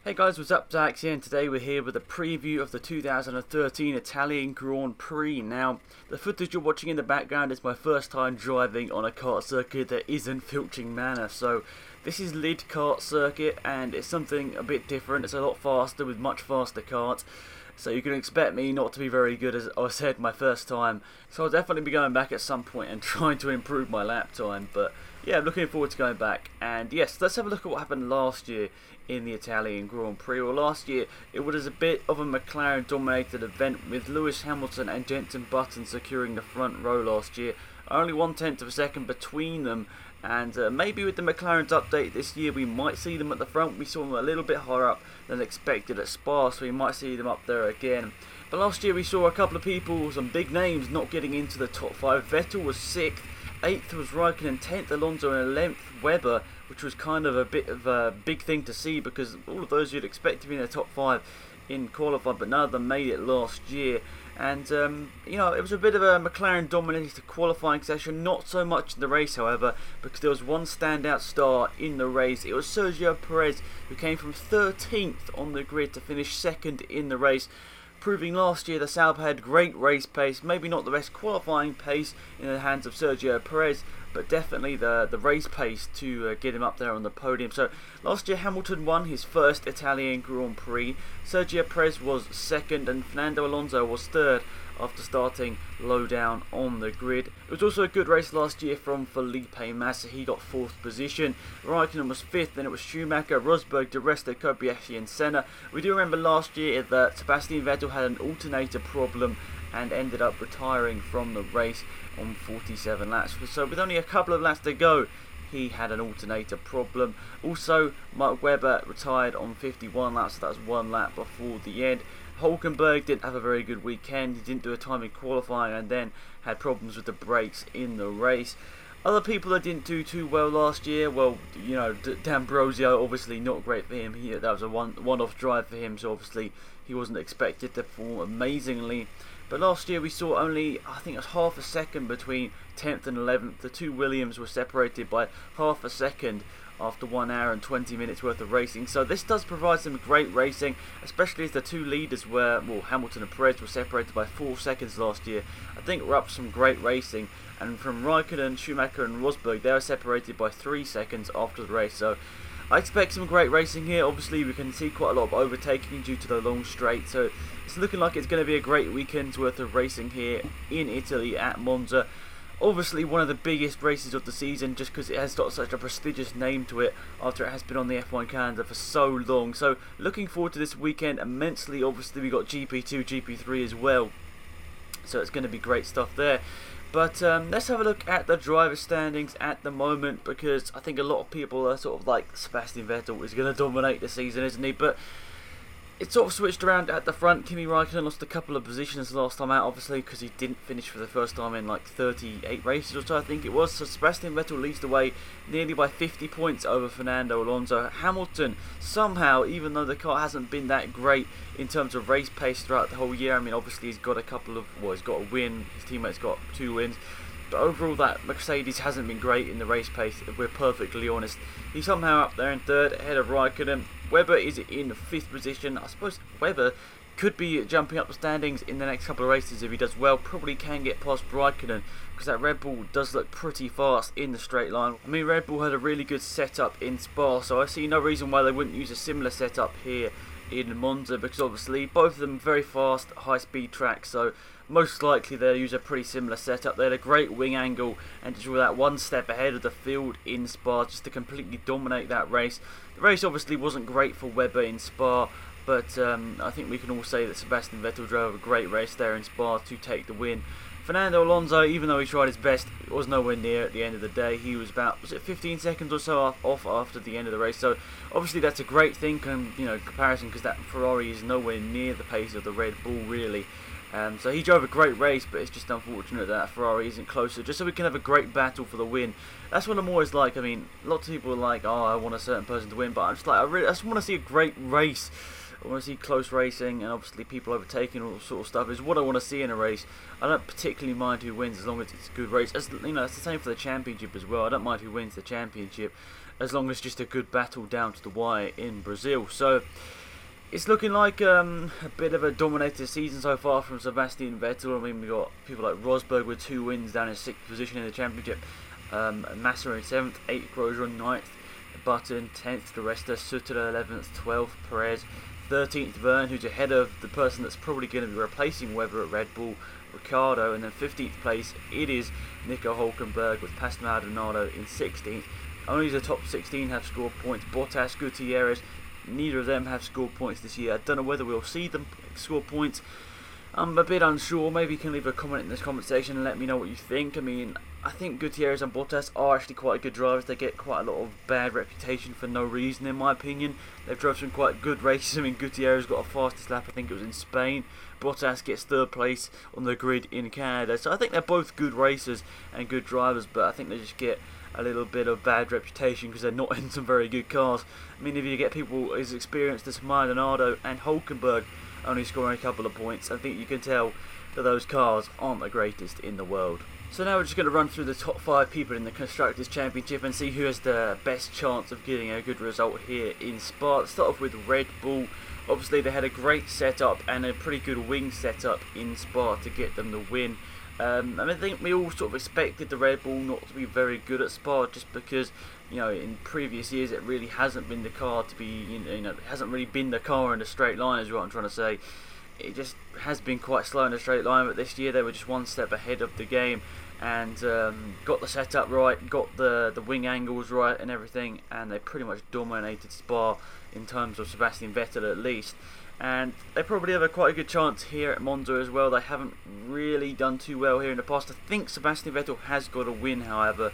Hey guys, what's up? Zax here, and today we're here with a preview of the 2013 Italian Grand Prix. Now, the footage you're watching in the background is my first time driving on a kart circuit that isn't Filching Manor. So, this is Lid Kart Circuit, and it's something a bit different. It's a lot faster with much faster karts. So you can expect me not to be very good, as I said, my first time. So I'll definitely be going back at some point and trying to improve my lap time. But yeah, I'm looking forward to going back. And yes, let's have a look at what happened last year in the Italian Grand Prix. Well, last year it was a bit of a McLaren-dominated event with Lewis Hamilton and Jenson Button securing the front row last year. Only 1/10 of a second between them. And maybe with the McLaren's update this year we might see them at the front. We saw them a little bit higher up than expected at Spa, so we might see them up there again. But last year we saw a couple of people, some big names, not getting into the top 5. Vettel was 6th, 8th was Raikkonen, 10th Alonso, and 11th Webber, which was kind of a bit of a big thing to see because all of those you'd expect to be in the top 5 in qualifying, but none of them made it last year. And you know, it was a bit of a McLaren dominated qualifying session, not so much in the race however, because there was one standout star in the race. It was Sergio Perez, who came from 13th on the grid to finish 2nd in the race, proving last year the Sauber had great race pace, maybe not the best qualifying pace in the hands of Sergio Perez, but definitely the race pace to get him up there on the podium. So last year Hamilton won his first Italian Grand Prix, Sergio Perez was 2nd, and Fernando Alonso was 3rd after starting low down on the grid. It was also a good race last year from Felipe Massa. He got 4th position. Raikkonen was 5th, then it was Schumacher, Rosberg, Di Resta, Kobayashi and Senna. We do remember last year that Sebastian Vettel had an alternator problem and ended up retiring from the race on 47 laps. So with only a couple of laps to go, he had an alternator problem. Also, Mark Webber retired on 51 laps, so that was 1 lap before the end. Hulkenberg didn't have a very good weekend. He didn't do a time in qualifying and then had problems with the brakes in the race. Other people that didn't do too well last year, well, you know, D'Ambrosio, obviously not great for him. That was a one-off drive for him, so obviously he wasn't expected to perform amazingly. But last year we saw only, I think it was half a second between 10th and 11th. The two Williams were separated by half a second after 1 hour and 20 minutes worth of racing. So this does provide some great racing, especially as the two leaders were, well, Hamilton and Perez were separated by 4 seconds last year. I think we're up for some great racing. And from Raikkonen, Schumacher and Rosberg, they were separated by 3 seconds after the race. So I expect some great racing here. Obviously we can see quite a lot of overtaking due to the long straight. So it's looking like it's going to be a great weekend's worth of racing here in Italy at Monza. Obviously one of the biggest races of the season, just because it has got such a prestigious name to it after it has been on the F1 calendar for so long. So looking forward to this weekend immensely. Obviously we got GP2, GP3 as well, so it's going to be great stuff there. But let's have a look at the driver standings at the moment, because I think a lot of people are sort of like Sebastian Vettel is going to dominate the season, isn't he? But it sort of switched around at the front. Kimi Raikkonen lost a couple of positions last time out, obviously, because he didn't finish for the first time in like 38 races or so, I think it was. So Sebastian Vettel leads the way nearly by 50 points over Fernando Alonso. Hamilton, somehow, even though the car hasn't been that great in terms of race pace throughout the whole year, I mean, obviously he's got a couple of, well, he's got a win, his teammate's got 2 wins. But overall, that Mercedes hasn't been great in the race pace, if we're perfectly honest. He's somehow up there in 3rd, ahead of Raikkonen. Webber is in 5th position. I suppose Webber could be jumping up the standings in the next couple of races if he does well. Probably can get past Raikkonen, because that Red Bull does look pretty fast in the straight line. I mean, Red Bull had a really good setup in Spa, so I see no reason why they wouldn't use a similar setup here in Monza, because obviously both of them very fast, high-speed tracks, so most likely they'll use a pretty similar setup. They had a great wing angle and just were that one step ahead of the field in Spa just to completely dominate that race. The race obviously wasn't great for Webber in Spa, but I think we can all say that Sebastian Vettel drove a great race there in Spa to take the win. Fernando Alonso, even though he tried his best, it was nowhere near at the end of the day. He was about, was it 15 seconds or so off after the end of the race. So obviously that's a great thing, you know, comparison, because that Ferrari is nowhere near the pace of the Red Bull really. So he drove a great race, but it's just unfortunate that Ferrari isn't closer, just so we can have a great battle for the win. That's what I'm always like. I mean, lots of people are like, oh, I want a certain person to win, but I'm just like, I just want to see a great race. I want to see close racing and obviously people overtaking, all sort of stuff is what I want to see in a race. I don't particularly mind who wins as long as it's a good race. As you know, it's the same for the championship as well. I don't mind who wins the championship as long as it's just a good battle down to the wire in Brazil. So it's looking like a bit of a dominated season so far from Sebastian Vettel. I mean, we've got people like Rosberg with 2 wins down in 6th position in the championship. Massa in 7th, 8th, Grosjean 9th, Button 10th, the rest are Sutter 11th, 12th, Perez 13th, Verne, who's ahead of the person that's probably going to be replacing Webber at Red Bull, Ricciardo, and then 15th place it is Nico Hülkenberg with Pastor Maldonado in 16th. Only the top 16 have scored points. Bottas, Gutierrez, neither of them have scored points this year. I don't know whether we'll see them score points. I'm a bit unsure. Maybe you can leave a comment in this comment section and let me know what you think. I mean, I think Gutierrez and Bottas are actually quite good drivers. They get quite a lot of bad reputation for no reason, in my opinion. They've drove some quite good races. I mean, Gutierrez got a fastest lap, I think it was in Spain. Bottas gets 3rd place on the grid in Canada. So I think they're both good racers and good drivers, but I think they just get a little bit of bad reputation because they're not in some very good cars. I mean, if you get people as experienced as Maldonado and Hülkenberg only scoring a couple of points, I think you can tell that those cars aren't the greatest in the world. So now we're just going to run through the top 5 people in the Constructors' Championship and see who has the best chance of getting a good result here in Spa. Let's start off with Red Bull. Obviously they had a great setup and a pretty good wing setup in Spa to get them the win. I think we all sort of expected the Red Bull not to be very good at Spa, just because, you know, in previous years it really hasn't been the car to be, you know, it hasn't really been the car in a straight line, is what I'm trying to say. It just has been quite slow in a straight line, but this year they were just one step ahead of the game and got the setup right, got the wing angles right and everything, and they pretty much dominated Spa in terms of Sebastian Vettel at least. And they probably have quite a good chance here at Monza as well. They haven't really done too well here in the past. I think Sebastian Vettel has got a win, however,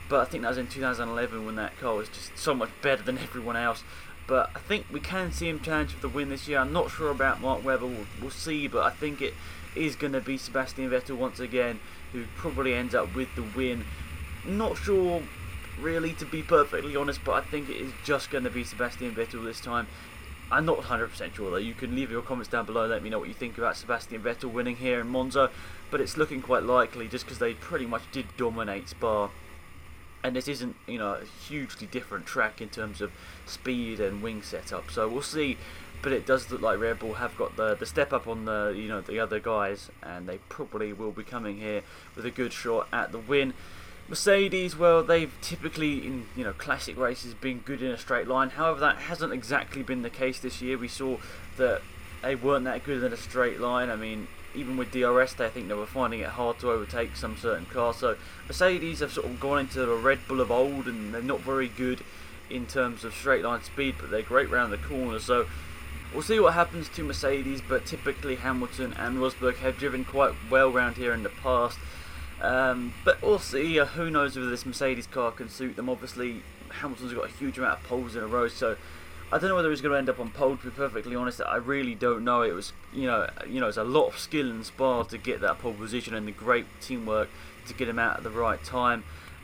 but I think that was in 2011 when that car was just so much better than everyone else. But I think we can see him challenge for the win this year. I'm not sure about Mark Webber, we'll see, but I think it is going to be Sebastian Vettel once again, who probably ends up with the win. Not sure really, to be perfectly honest, but I think it is just going to be Sebastian Vettel this time. I'm not 100% sure though. You can leave your comments down below, let me know what you think about Sebastian Vettel winning here in Monza, but it's looking quite likely just because they pretty much did dominate Spa. And this isn't, you know, a hugely different track in terms of speed and wing setup, so we'll see. But it does look like Red Bull have got the step up on the, you know, the other guys, and they probably will be coming here with a good shot at the win. Mercedes, well, they've typically in, you know, classic races been good in a straight line. However, that hasn't exactly been the case this year. We saw that they weren't that good in a straight line. I mean, even with DRS, I think they were finding it hard to overtake some certain cars. So Mercedes have sort of gone into the Red Bull of old, and they're not very good in terms of straight line speed, but they're great round the corners. So we'll see what happens to Mercedes, but typically Hamilton and Rosberg have driven quite well round here in the past. But we'll see. Who knows whether this Mercedes car can suit them. Obviously, Hamilton's got a huge amount of poles in a row, so I don't know whether he's going to end up on pole. To be perfectly honest, I really don't know. It was, you know, it's a lot of skill in Spa to get that pole position, and the great teamwork to get him out at the right time.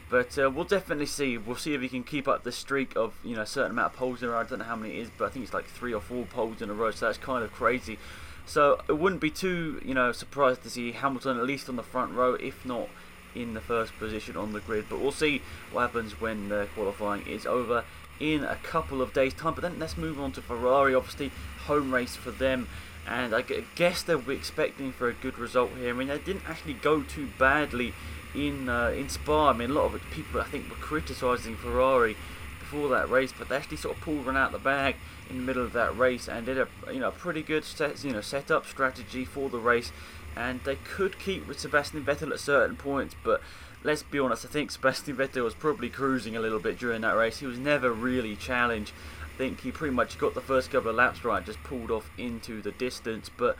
But we'll definitely see. We'll see if he can keep up the streak of, you know, a certain amount of poles in a row. I don't know how many it is, but I think it's like 3 or 4 poles in a row. So that's kind of crazy. So it wouldn't be too, you know, surprised to see Hamilton at least on the front row, if not in the first position on the grid. But we'll see what happens when the qualifying is over in a couple of days' time. But then let's move on to Ferrari. Obviously, home race for them, and I guess they'll be expecting for a good result here. I mean, they didn't actually go too badly in Spa. I mean, a lot of people I think were criticising Ferrari before that race, but they actually sort of pulled one out the bag in the middle of that race and did a pretty good setup strategy for the race, and they could keep with Sebastian Vettel at certain points. But let's be honest, I think Sebastian Vettel was probably cruising a little bit during that race. He was never really challenged. I think he pretty much got the first couple of laps right, just pulled off into the distance. But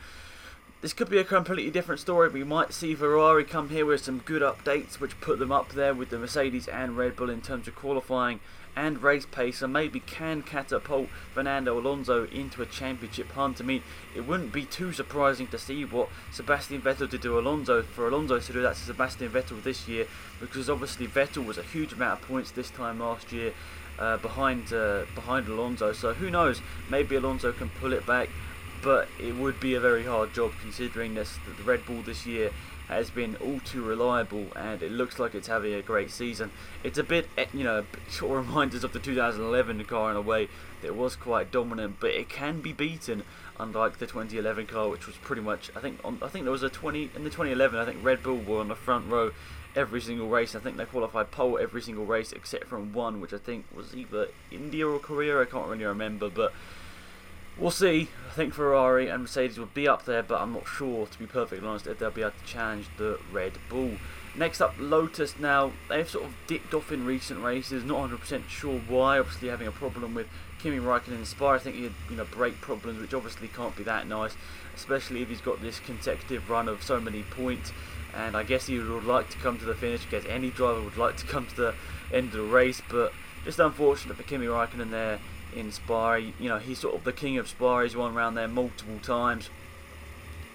this could be a completely different story. We might see Ferrari come here with some good updates which put them up there with the Mercedes and Red Bull in terms of qualifying and race pace, and maybe can catapult Fernando Alonso into a championship hunt. I mean, it wouldn't be too surprising to see what Sebastian Vettel did to Alonso, for Alonso to do that to Sebastian Vettel this year, because obviously Vettel was a huge amount of points this time last year, behind Alonso. So who knows? Maybe Alonso can pull it back, but it would be a very hard job considering that the Red Bull this year has been all too reliable, and it looks like it's having a great season. It's a bit, sort of reminds us of the 2011 car in a way that was quite dominant, but it can be beaten. Unlike the 2011 car, which was pretty much, I think there was a 20 in the 2011. I think Red Bull were on the front row every single race. I think they qualified pole every single race except from one, which I think was either India or Korea. I can't really remember, but we'll see. I think Ferrari and Mercedes will be up there, but I'm not sure, to be perfectly honest, if they'll be able to challenge the Red Bull. Next up, Lotus. Now, they've sort of dipped off in recent races, not 100% sure why, obviously having a problem with Kimi Raikkonen in Spa. I think he had brake problems, which obviously can't be that nice, especially if he's got this consecutive run of so many points. And I guess he would like to come to the finish. I guess any driver would like to come to the end of the race, but just unfortunate for Kimi Raikkonen there in Spa. He's sort of the king of Spa. He's won around there multiple times.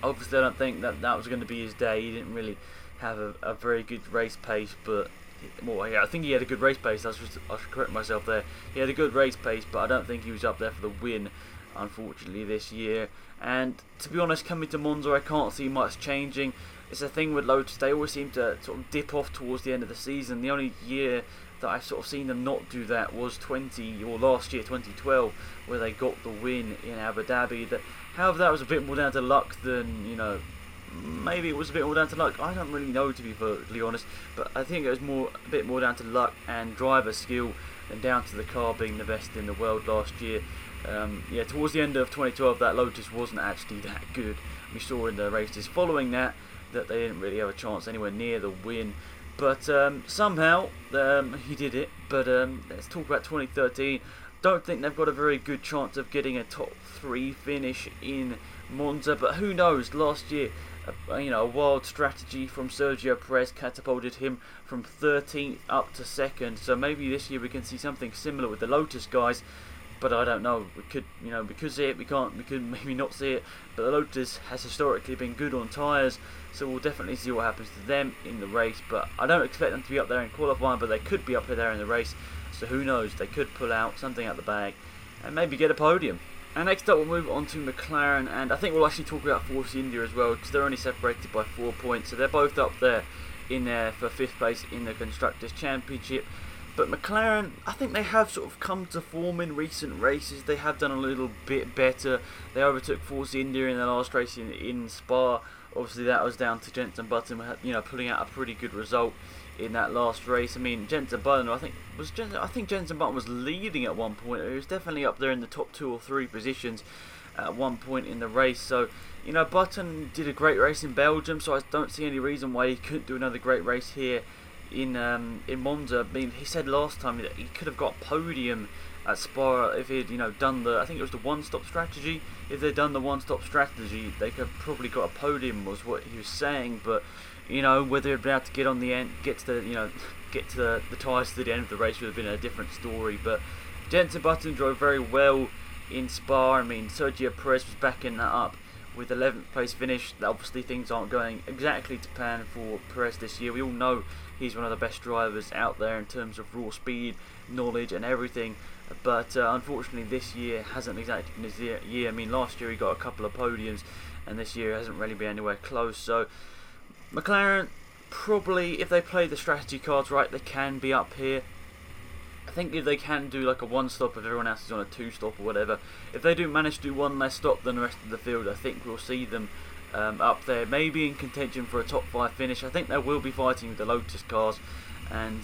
Obviously, I don't think that was going to be his day. He didn't really have a very good race pace, but I think he had a good race pace. I should correct myself there. He had a good race pace, but I don't think he was up there for the win, unfortunately, this year. And to be honest, coming to Monza, I can't see much changing. It's a thing with Lotus, they always seem to sort of dip off towards the end of the season. The only year that I've sort of seen them not do that was last year, 2012, where they got the win in Abu Dhabi. However, that was a bit more down to luck than, maybe it was a bit more down to luck. I don't really know, to be perfectly honest, but I think it was a bit more down to luck and driver skill than down to the car being the best in the world last year. Towards the end of 2012, that Lotus wasn't actually that good. We saw in the races following that they didn't really have a chance anywhere near the win. But somehow he did it. But let's talk about 2013. Don't think they've got a very good chance of getting a top 3 finish in Monza, but who knows? Last year, a wild strategy from Sergio Perez catapulted him from 13th up to 2nd. So maybe this year we can see something similar with the Lotus guys. But I don't know. We could see it. We could maybe not see it. But the Lotus has historically been good on tyres, so we'll definitely see what happens to them in the race. But I don't expect them to be up there in qualifying, but they could be up there in the race. So who knows? They could pull out something out the bag and maybe get a podium. And next up, we'll move on to McLaren, and I think we'll actually talk about Force India as well, because they're only separated by 4 points, so they're both up there in there for 5th place in the Constructors' Championship. But McLaren, I think they have sort of come to form in recent races. They have done a little bit better. They overtook Force India in the last race in Spa. Obviously, that was down to Jenson Button, pulling out a pretty good result in that last race. I mean, Jenson Button, I think Jenson Button was leading at one point. He was definitely up there in the top 2 or 3 positions at one point in the race. So, Button did a great race in Belgium, so I don't see any reason why he couldn't do another great race here in Monza. I mean, he said last time that he could have got a podium at Spa if he'd done I think it was the one-stop strategy. If they'd done the one-stop strategy, they could have probably got a podium, was what he was saying. But whether he'd be able to get on the end, get to the tyres to the end of the race would have been a different story. But Jenson Button drove very well in Spa. I mean, Sergio Perez was backing that up with 11th place finish. Obviously, things aren't going exactly to plan for Perez this year. We all know he's one of the best drivers out there in terms of raw speed, knowledge and everything. But unfortunately, this year hasn't exactly been his year. I mean, last year he got a couple of podiums, and this year hasn't really been anywhere close. So McLaren, probably, if they play the strategy cards right, they can be up here. I think if they can do like a one-stop if everyone else is on a 2-stop or whatever, if they do manage to do one less stop than the rest of the field, I think we'll see them up there, maybe in contention for a top 5 finish. I think they will be fighting with the Lotus cars, and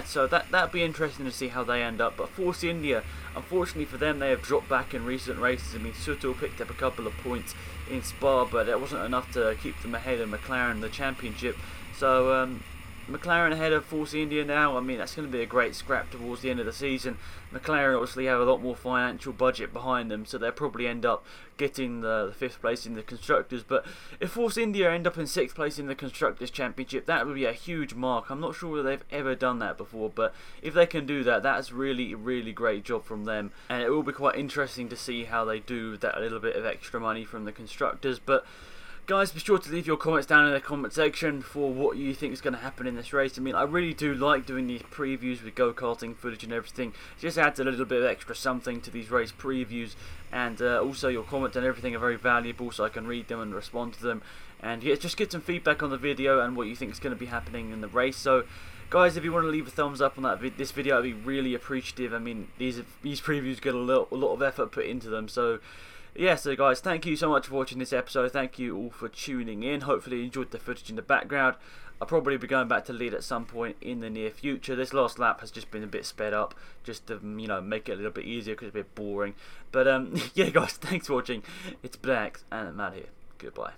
so that'd be interesting to see how they end up. But Force India, unfortunately for them, they have dropped back in recent races. I mean, Sutton picked up a couple of points in Spa, but it wasn't enough to keep them ahead of McLaren in the championship. So McLaren ahead of Force India now. I mean, that's going to be a great scrap towards the end of the season. McLaren obviously have a lot more financial budget behind them, so they'll probably end up getting the 5th place in the Constructors. But if Force India end up in 6th place in the Constructors' Championship, that would be a huge mark. I'm not sure whether they've ever done that before, but if they can do that, that's really, really great job from them. And it will be quite interesting to see how they do with that little bit of extra money from the Constructors. But Guys, be sure to leave your comments down in the comment section for what you think is going to happen in this race. I mean, I really do like doing these previews with go-karting footage and everything. It just adds a little bit of extra something to these race previews, and also your comments and everything are very valuable, so I can read them and respond to them. And yeah, just get some feedback on the video and what you think is going to be happening in the race. So guys, if you want to leave a thumbs up on this video, I'd be really appreciative. I mean, these previews get a lot of effort put into them. So yeah, so guys, thank you so much for watching this episode. Thank you all for tuning in. Hopefully you enjoyed the footage in the background. I'll probably be going back to lead at some point in the near future. This last lap has just been a bit sped up, just to, you know, make it a little bit easier because it's a bit boring. But yeah guys, thanks for watching. It's Black and Matt here. Goodbye.